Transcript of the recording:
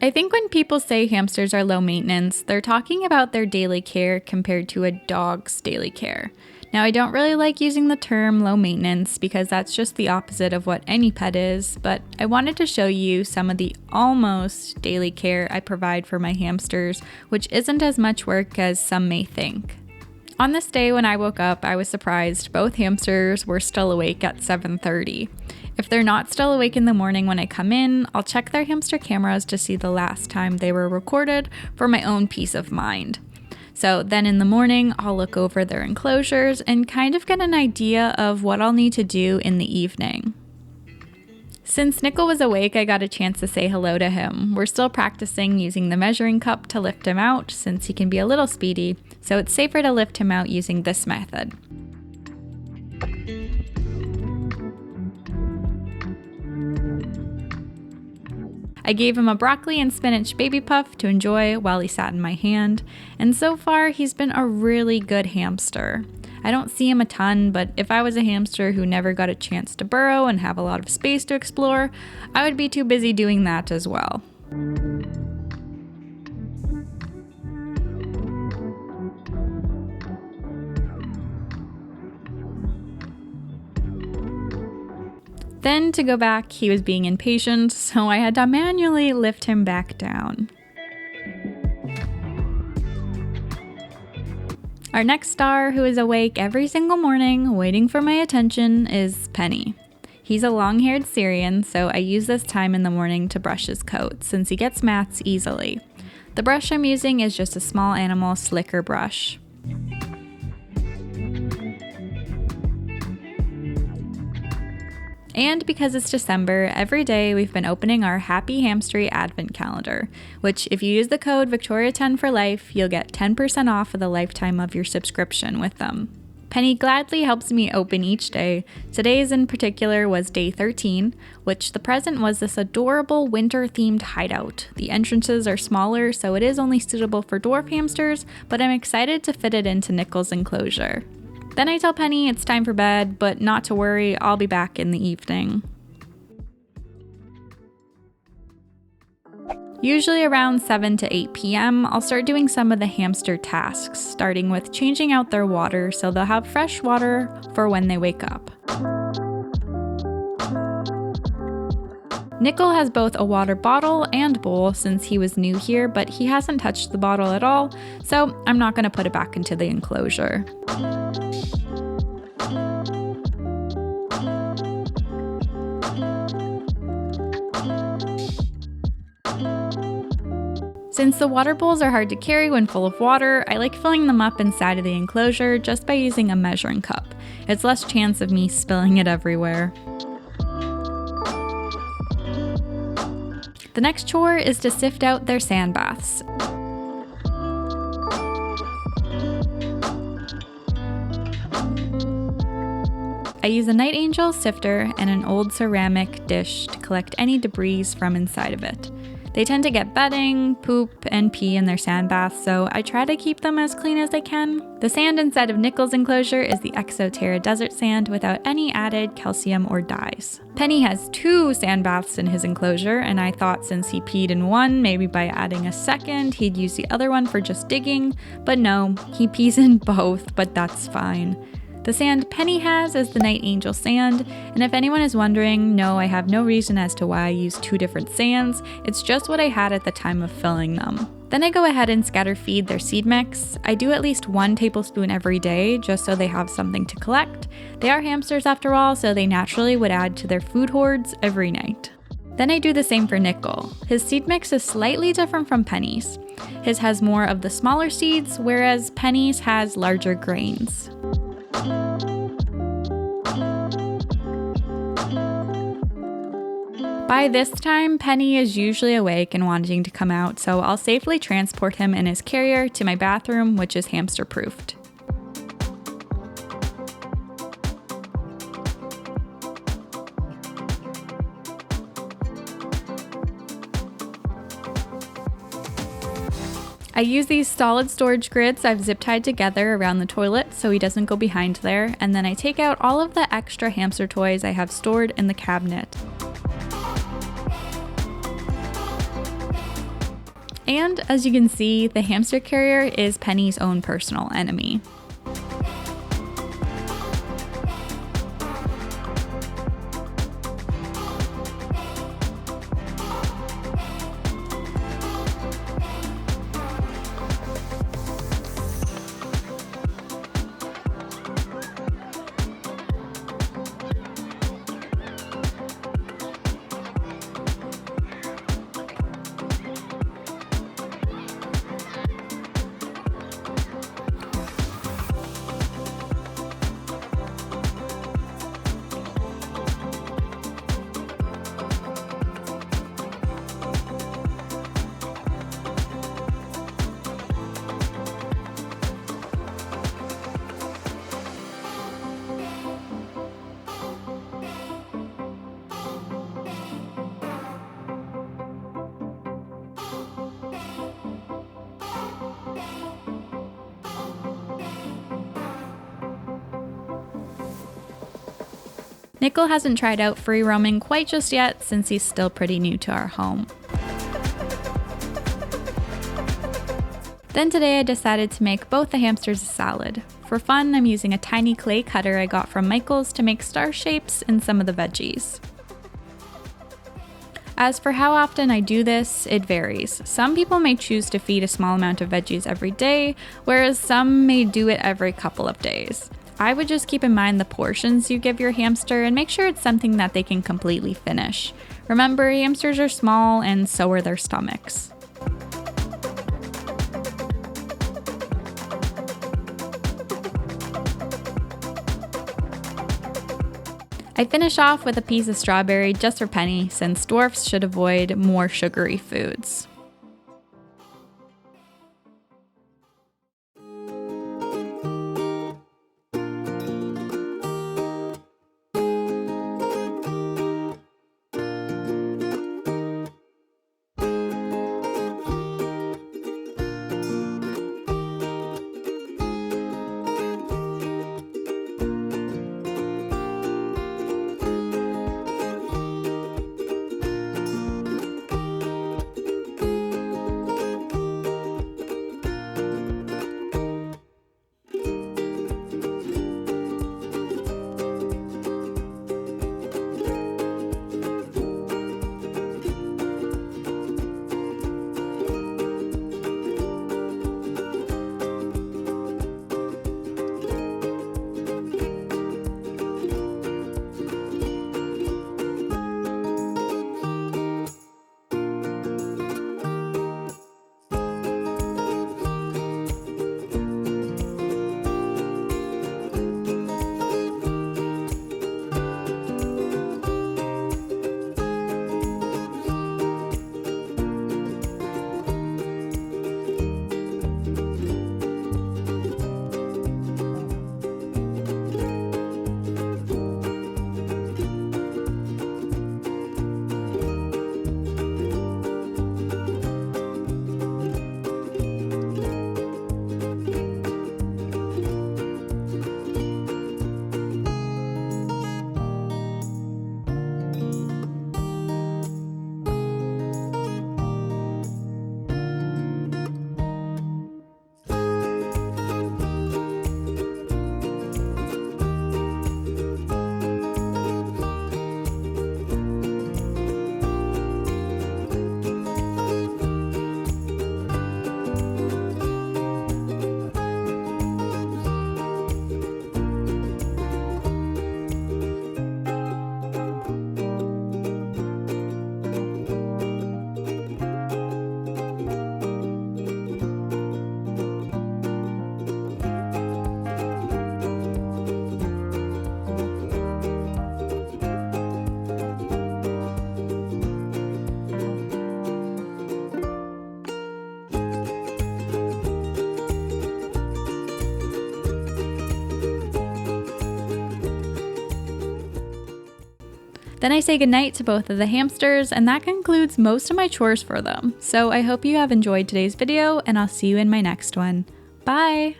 I think when people say hamsters are low maintenance, they're talking about their daily care compared to a dog's daily care. Now, I don't really like using the term low maintenance because that's just the opposite of what any pet is, but I wanted to show you some of the almost daily care I provide for my hamsters, which isn't as much work as some may think. On this day when I woke up, I was surprised both hamsters were still awake at 7:30. If they're not still awake in the morning when I come in, I'll check their hamster cameras to see the last time they were recorded for my own peace of mind. So then in the morning, I'll look over their enclosures and kind of get an idea of what I'll need to do in the evening. Since Nickel was awake, I got a chance to say hello to him. We're still practicing using the measuring cup to lift him out since he can be a little speedy, so it's safer to lift him out using this method. I gave him a broccoli and spinach baby puff to enjoy while he sat in my hand, and so far he's been a really good hamster. I don't see him a ton, but if I was a hamster who never got a chance to burrow and have a lot of space to explore, I would be too busy doing that as well. Then to go back, he was being impatient, so I had to manually lift him back down. Our next star, who is awake every single morning waiting for my attention, is Penny. He's a long-haired Syrian, so I use this time in the morning to brush his coat since he gets mats easily. The brush I'm using is just a small animal slicker brush. And because it's December, every day we've been opening our Happy Hamstery Advent Calendar, which if you use the code Victoria10 for life, you'll get 10% off of the lifetime of your subscription with them. Penny gladly helps me open each day. Today's in particular was day 13, which the present was this adorable winter-themed hideout. The entrances are smaller, so it is only suitable for dwarf hamsters, but I'm excited to fit it into Nickel's enclosure. Then I tell Penny it's time for bed, but not to worry, I'll be back in the evening. Usually around 7 to 8 p.m., I'll start doing some of the hamster tasks, starting with changing out their water so they'll have fresh water for when they wake up. Nickel has both a water bottle and bowl since he was new here, but he hasn't touched the bottle at all, so I'm not going to put it back into the enclosure. Since the water bowls are hard to carry when full of water, I like filling them up inside of the enclosure just by using a measuring cup. It's less chance of me spilling it everywhere. The next chore is to sift out their sand baths. I use a Night Angel sifter and an old ceramic dish to collect any debris from inside of it. They tend to get bedding, poop, and pee in their sand baths, so I try to keep them as clean as I can. The sand inside of Nickel's enclosure is the Exoterra desert sand without any added calcium or dyes. Penny has 2 sand baths in his enclosure, and I thought since he peed in one, maybe by adding a second, he'd use the other one for just digging, but no, he pees in both, but that's fine. The sand Penny has is the Night Angel sand, and if anyone is wondering, no, I have no reason as to why I use 2 different sands, it's just what I had at the time of filling them. Then I go ahead and scatter feed their seed mix. I do at least 1 tablespoon every day, just so they have something to collect. They are hamsters after all, so they naturally would add to their food hoards every night. Then I do the same for Nickel. His seed mix is slightly different from Penny's. His has more of the smaller seeds, whereas Penny's has larger grains. By this time, Penny is usually awake and wanting to come out, so I'll safely transport him in his carrier to my bathroom, which is hamster-proofed. I use these solid storage grids I've zip tied together around the toilet so he doesn't go behind there, and then I take out all of the extra hamster toys I have stored in the cabinet. And as you can see, the hamster carrier is Penny's own personal enemy. Nickel hasn't tried out free roaming quite just yet since he's still pretty new to our home. Then today I decided to make both the hamsters a salad. For fun, I'm using a tiny clay cutter I got from Michael's to make star shapes in some of the veggies. As for how often I do this, it varies. Some people may choose to feed a small amount of veggies every day, whereas some may do it every couple of days. I would just keep in mind the portions you give your hamster and make sure it's something that they can completely finish. Remember, hamsters are small and so are their stomachs. I finish off with a piece of strawberry just for Penny, since dwarfs should avoid more sugary foods. Then I say goodnight to both of the hamsters, and that concludes most of my chores for them. So I hope you have enjoyed today's video, and I'll see you in my next one. Bye!